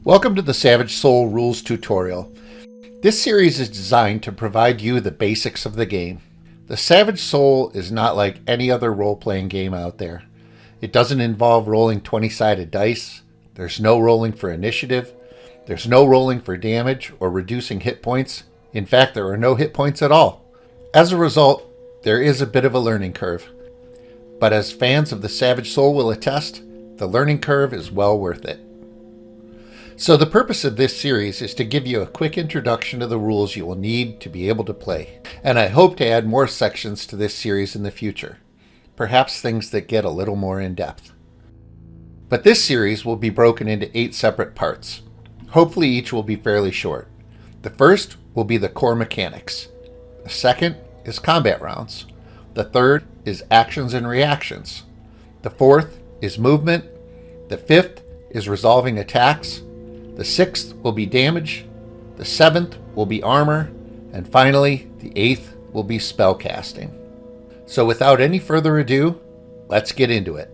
Welcome to the Savage Soul Rules tutorial. This series is designed to provide you the basics of the game. The Savage Soul is not like any other role-playing game out there. It doesn't involve rolling 20-sided dice. There's no rolling for initiative. There's no rolling for damage or reducing hit points. In fact, there are no hit points at all. As a result, there is a bit of a learning curve. But as fans of the Savage Soul will attest, the learning curve is well worth it. So the purpose of this series is to give you a quick introduction to the rules you will need to be able to play. And I hope to add more sections to this series in the future. Perhaps things that get a little more in depth. But this series will be broken into 8 separate parts. Hopefully each will be fairly short. The first will be the core mechanics. The second is combat rounds. The third is actions and reactions. The fourth is movement. The fifth is resolving attacks. The sixth will be damage. The seventh will be armor. And finally, the eighth will be spell casting. So without any further ado, let's get into it.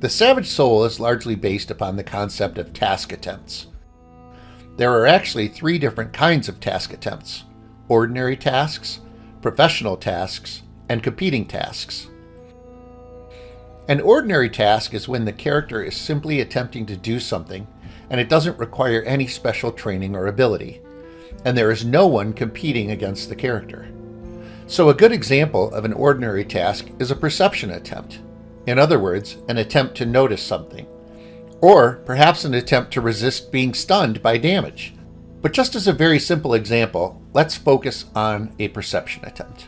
The Savage Soul is largely based upon the concept of task attempts. There are actually 3 different kinds of task attempts: ordinary tasks, professional tasks, and competing tasks. An ordinary task is when the character is simply attempting to do something and it doesn't require any special training or ability, and there is no one competing against the character. So a good example of an ordinary task is a perception attempt. In other words, an attempt to notice something, or perhaps an attempt to resist being stunned by damage. But just as a very simple example, let's focus on a perception attempt.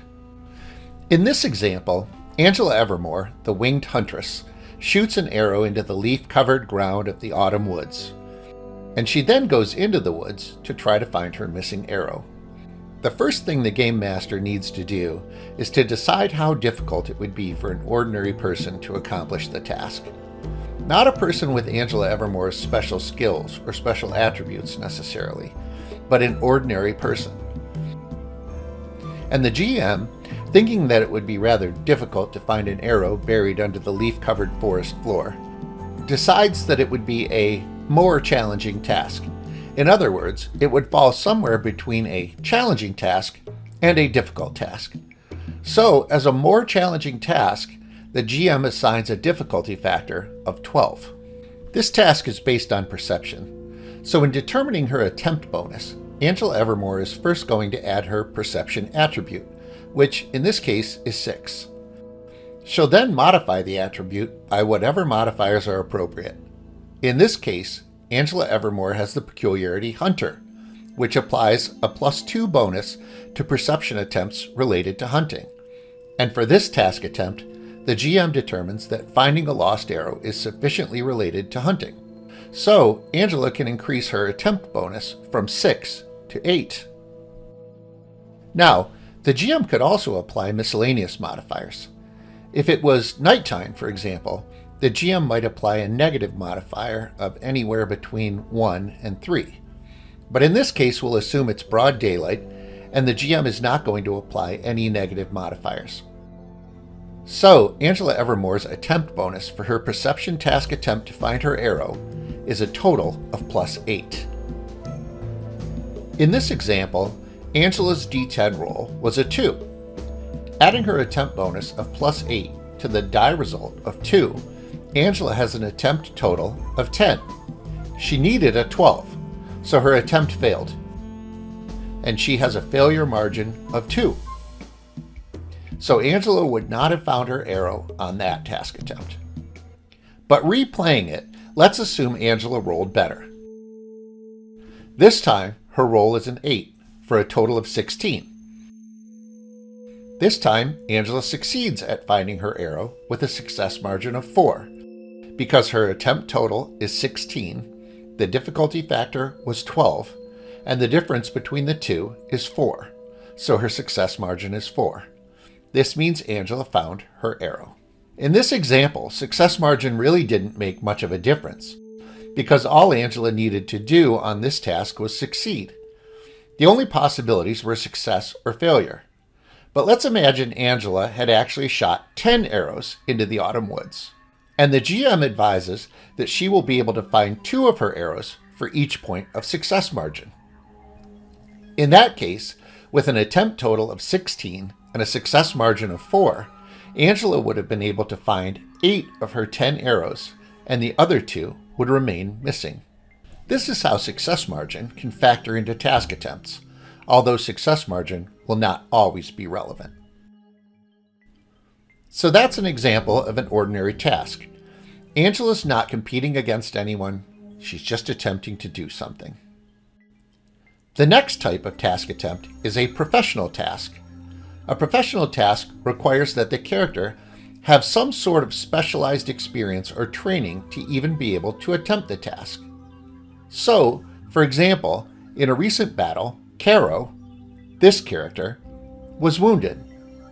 In this example, Angela Evermore, the winged huntress, shoots an arrow into the leaf-covered ground of the autumn woods, and she then goes into the woods to try to find her missing arrow. The first thing the game master needs to do is to decide how difficult it would be for an ordinary person to accomplish the task. Not a person with Angela Evermore's special skills or special attributes necessarily, but an ordinary person. And the GM, thinking that it would be rather difficult to find an arrow buried under the leaf-covered forest floor, decides that it would be a more challenging task. In other words, it would fall somewhere between a challenging task and a difficult task. So, as a more challenging task, the GM assigns a difficulty factor of 12. This task is based on perception. So in determining her attempt bonus, Angela Evermore is first going to add her perception attribute, which in this case is 6. She'll then modify the attribute by whatever modifiers are appropriate. In this case, Angela Evermore has the peculiarity Hunter, which applies a +2 bonus to perception attempts related to hunting. And for this task attempt, the GM determines that finding a lost arrow is sufficiently related to hunting. So, Angela can increase her attempt bonus from 6 to 8. Now, the GM could also apply miscellaneous modifiers. If it was nighttime, for example, the GM might apply a negative modifier of anywhere between 1 and 3. But in this case, we'll assume it's broad daylight, and the GM is not going to apply any negative modifiers. So, Angela Evermore's attempt bonus for her perception task attempt to find her arrow is a total of +8. In this example, Angela's D10 roll was a 2. Adding her attempt bonus of +8 to the die result of 2, Angela has an attempt total of 10. She needed a 12, so her attempt failed, and she has a failure margin of 2. So Angela would not have found her arrow on that task attempt. But replaying it, let's assume Angela rolled better. This time, her roll is an 8, for a total of 16. This time, Angela succeeds at finding her arrow with a success margin of 4. Because her attempt total is 16, the difficulty factor was 12, and the difference between the two is 4, so her success margin is 4. This means Angela found her arrow. In this example, success margin really didn't make much of a difference, because all Angela needed to do on this task was succeed. The only possibilities were success or failure. But let's imagine Angela had actually shot 10 arrows into the autumn woods. and the GM advises that she will be able to find 2 of her arrows for each point of success margin. In that case, with an attempt total of 16 and a success margin of 4, Angela would have been able to find 8 of her 10 arrows, and the other 2 would remain missing. This is how success margin can factor into task attempts, although success margin will not always be relevant. So that's an example of an ordinary task. Angela's not competing against anyone, she's just attempting to do something. The next type of task attempt is a professional task. A professional task requires that the character have some sort of specialized experience or training to even be able to attempt the task. So, for example, in a recent battle, Caro, this character, was wounded,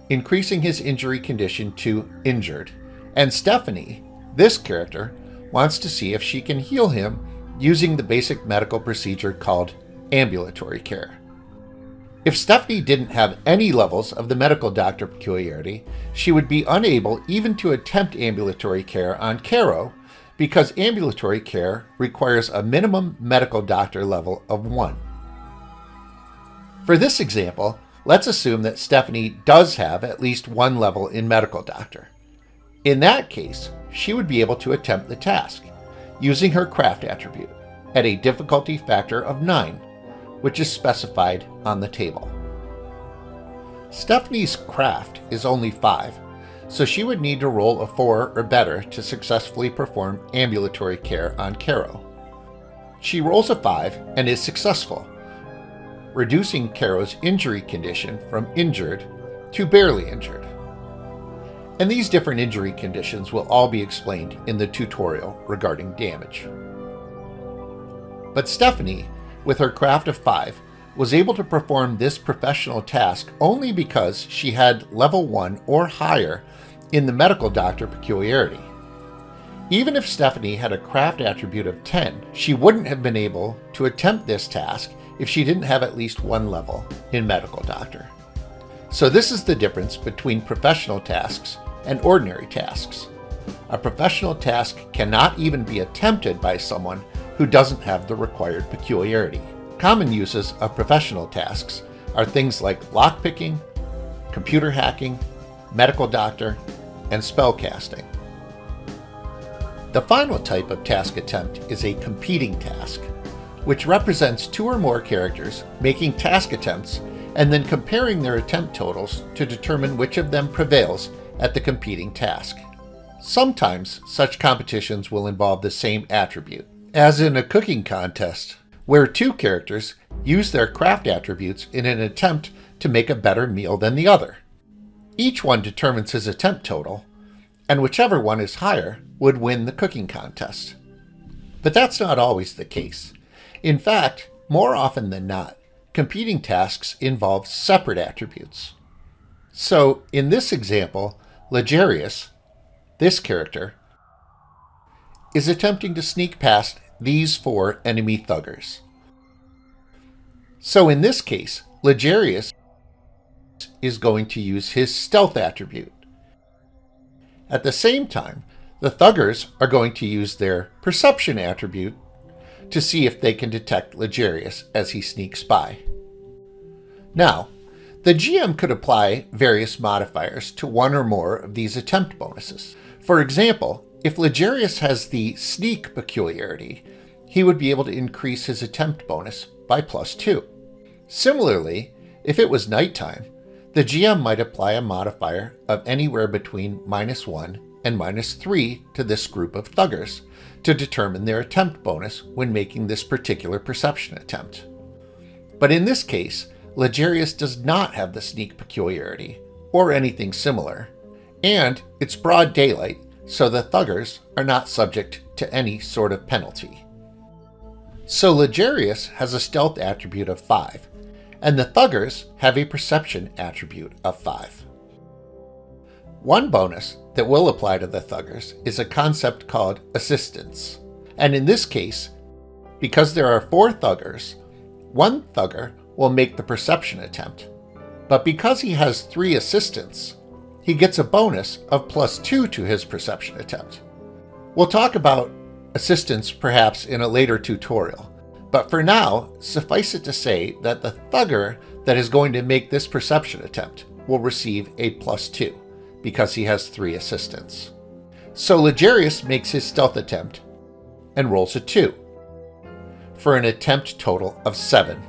increasing his injury condition to injured, and Stephanie, this character, wants to see if she can heal him using the basic medical procedure called ambulatory care. If Stephanie didn't have any levels of the medical doctor peculiarity, she would be unable even to attempt ambulatory care on Caro, because ambulatory care requires a minimum medical doctor level of 1. For this example, let's assume that Stephanie does have at least 1 level in medical doctor. In that case, she would be able to attempt the task, using her craft attribute, at a difficulty factor of 9, which is specified on the table. Stephanie's craft is only 5, so she would need to roll a 4 or better to successfully perform ambulatory care on Caro. She rolls a 5 and is successful, reducing Caro's injury condition from injured to barely injured. And these different injury conditions will all be explained in the tutorial regarding damage. But Stephanie, with her craft of 5, was able to perform this professional task only because she had level 1 or higher in the medical doctor peculiarity. Even if Stephanie had a craft attribute of 10, she wouldn't have been able to attempt this task if she didn't have at least 1 level in medical doctor. So this is the difference between professional tasks and ordinary tasks. A professional task cannot even be attempted by someone who doesn't have the required peculiarity. Common uses of professional tasks are things like lockpicking, computer hacking, medical doctor, and spellcasting. The final type of task attempt is a competing task, which represents 2 or more characters making task attempts and then comparing their attempt totals to determine which of them prevails at the competing task. Sometimes such competitions will involve the same attribute, as in a cooking contest, where 2 characters use their craft attributes in an attempt to make a better meal than the other. Each one determines his attempt total, and whichever one is higher would win the cooking contest. But that's not always the case. In fact, more often than not, competing tasks involve separate attributes. So, in this example, Legarius, this character, is attempting to sneak past these 4 enemy thuggers. So in this case, Legarius is going to use his stealth attribute. At the same time, the thuggers are going to use their perception attribute to see if they can detect Legarius as he sneaks by. Now, the GM could apply various modifiers to 1 or more of these attempt bonuses. For example, if Legarius has the sneak peculiarity, he would be able to increase his attempt bonus by +2. Similarly, if it was nighttime, the GM might apply a modifier of anywhere between -1 and -3 to this group of thuggers to determine their attempt bonus when making this particular perception attempt. But in this case, Legarius does not have the sneak peculiarity, or anything similar, and it's broad daylight, so the thuggers are not subject to any sort of penalty. So Legarius has a stealth attribute of 5, and the thuggers have a perception attribute of 5. One bonus that will apply to the thuggers is a concept called assistance, and in this case, because there are 4 thuggers, 1 thugger will make the perception attempt, but because he has 3 assistants, he gets a bonus of +2 to his perception attempt. We'll talk about assistance perhaps in a later tutorial, but for now, suffice it to say that the thugger that is going to make this perception attempt will receive a +2 because he has 3 assistants. So Ligerius makes his stealth attempt and rolls a 2 for an attempt total of 7.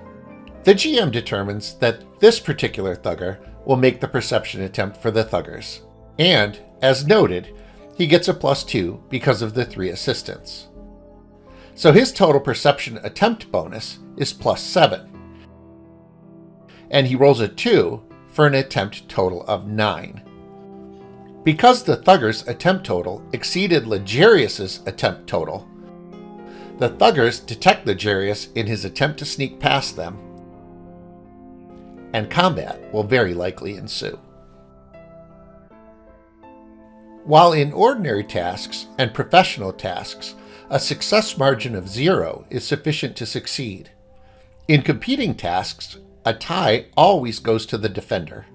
The GM determines that this particular thugger will make the perception attempt for the thuggers, and, as noted, he gets a +2 because of the 3 assistants. So his total perception attempt bonus is +7, and he rolls a 2 for an attempt total of 9. Because the thugger's attempt total exceeded Ligerius's attempt total, the thuggers detect Ligerius in his attempt to sneak past them, and combat will very likely ensue. While in ordinary tasks and professional tasks, a success margin of 0 is sufficient to succeed, in competing tasks, a tie always goes to the defender,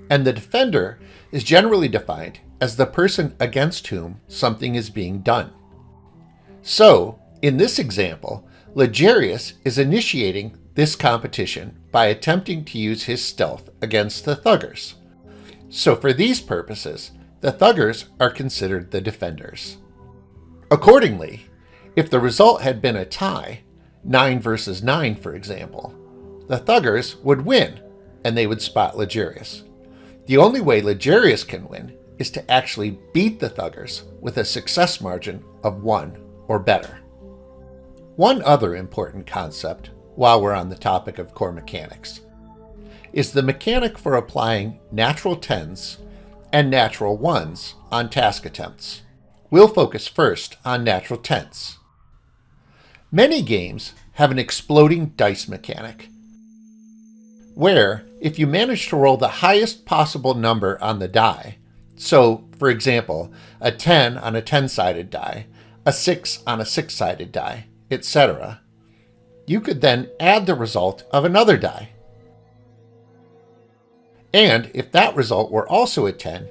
and the defender is generally defined as the person against whom something is being done. So, in this example, Ligerius is initiating this competition by attempting to use his stealth against the thuggers. So for these purposes, the thuggers are considered the defenders. Accordingly, if the result had been a tie, 9 versus 9 for example, the thuggers would win and they would spot Ligerius. The only way Ligerius can win is to actually beat the thuggers with a success margin of 1 or better. One other important concept, while we're on the topic of core mechanics, is the mechanic for applying natural 10s and natural 1s on task attempts. We'll focus first on natural 10s. Many games have an exploding dice mechanic, where if you manage to roll the highest possible number on the die, so for example, a 10 on a 10-sided die, a 6 on a 6-sided die, etc., you could then add the result of another die. And if that result were also a 10,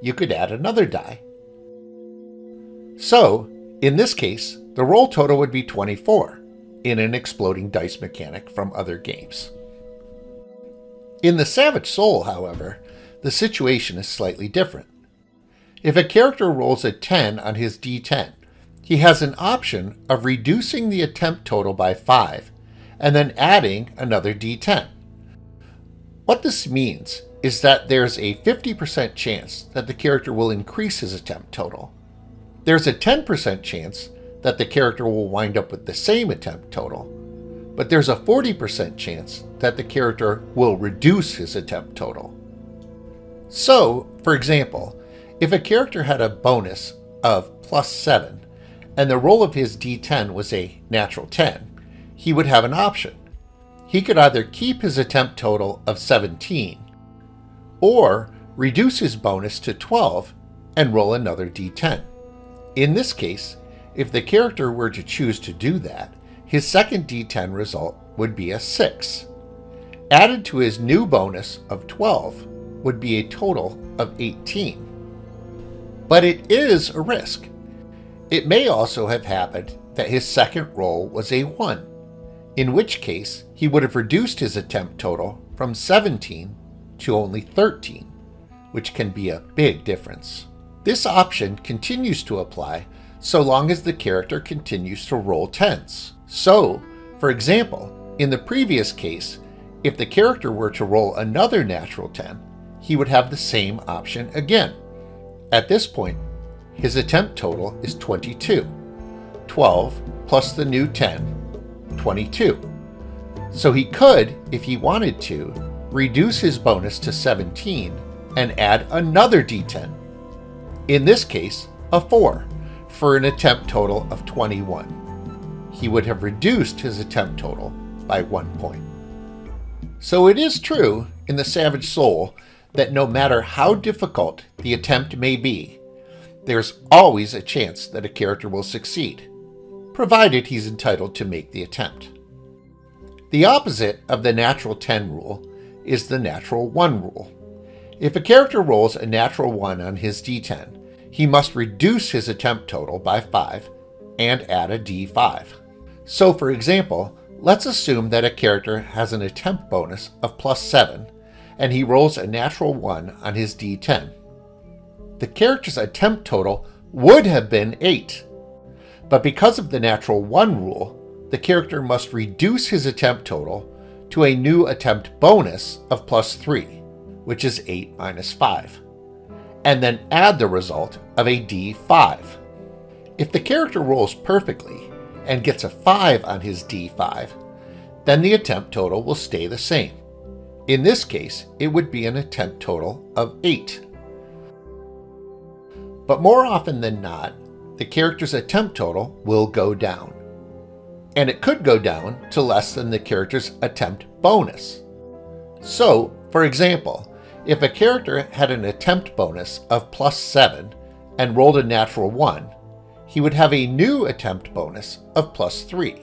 you could add another die. So, in this case, the roll total would be 24 in an exploding dice mechanic from other games. In the Savage Soul, however, the situation is slightly different. If a character rolls a 10 on his D10, he has an option of reducing the attempt total by 5 and then adding another D10. What this means is that there's a 50% chance that the character will increase his attempt total. There's a 10% chance that the character will wind up with the same attempt total, but there's a 40% chance that the character will reduce his attempt total. So, for example, if a character had a bonus of +7 and the roll of his D10 was a natural 10, he would have an option. He could either keep his attempt total of 17 or reduce his bonus to 12 and roll another D10. In this case, if the character were to choose to do that, his second D10 result would be a 6. Added to his new bonus of 12 would be a total of 18. But it is a risk. It may also have happened that his second roll was a 1, in which case he would have reduced his attempt total from 17 to only 13, which can be a big difference. This option continues to apply so long as the character continues to roll 10s. So, for example, in the previous case, if the character were to roll another natural 10, he would have the same option again. At this point, his attempt total is 22. 12 plus the new 10, 22. So he could, if he wanted to, reduce his bonus to 17 and add another D10. In this case, a 4, for an attempt total of 21. He would have reduced his attempt total by 1 point. So it is true in the Savage Soul that no matter how difficult the attempt may be, there's always a chance that a character will succeed, provided he's entitled to make the attempt. The opposite of the natural 10 rule is the natural 1 rule. If a character rolls a natural 1 on his D10, he must reduce his attempt total by 5 and add a d5. So for example, let's assume that a character has an attempt bonus of +7 and he rolls a natural 1 on his d10. The character's attempt total would have been 8, but because of the natural 1 rule, the character must reduce his attempt total to a new attempt bonus of +3, which is 8 minus 5, and then add the result of a d5. If the character rolls perfectly and gets a 5 on his d5, then the attempt total will stay the same. In this case, it would be an attempt total of 8. But more often than not, the character's attempt total will go down. And it could go down to less than the character's attempt bonus. So, for example, if a character had an attempt bonus of +7 and rolled a natural 1, he would have a new attempt bonus of +3.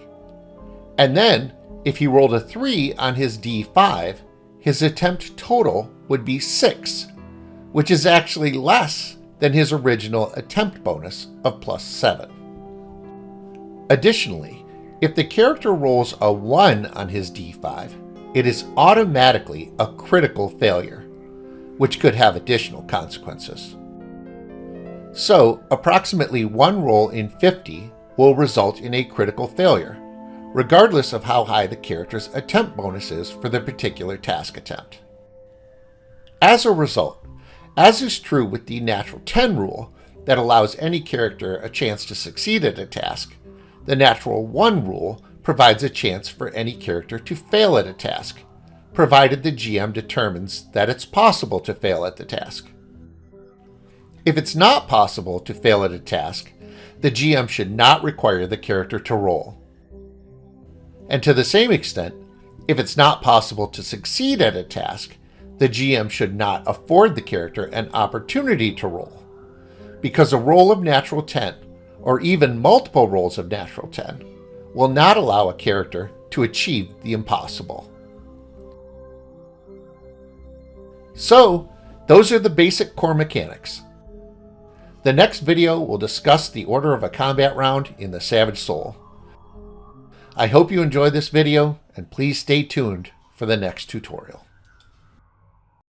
And then, if he rolled a 3 on his d5, his attempt total would be 6, which is actually less than his original attempt bonus of +7. Additionally, if the character rolls a 1 on his d5, it is automatically a critical failure, which could have additional consequences. So, approximately 1 roll in 50 will result in a critical failure, regardless of how high the character's attempt bonus is for the particular task attempt. As a result, as is true with the natural 10 rule that allows any character a chance to succeed at a task, the natural 1 rule provides a chance for any character to fail at a task, provided the GM determines that it's possible to fail at the task. If it's not possible to fail at a task, the GM should not require the character to roll. And to the same extent, if it's not possible to succeed at a task, the GM should not afford the character an opportunity to roll, because a roll of natural 10, or even multiple rolls of natural 10, will not allow a character to achieve the impossible. So, those are the basic core mechanics. The next video will discuss the order of a combat round in the Savage Soul. I hope you enjoyed this video, and please stay tuned for the next tutorial.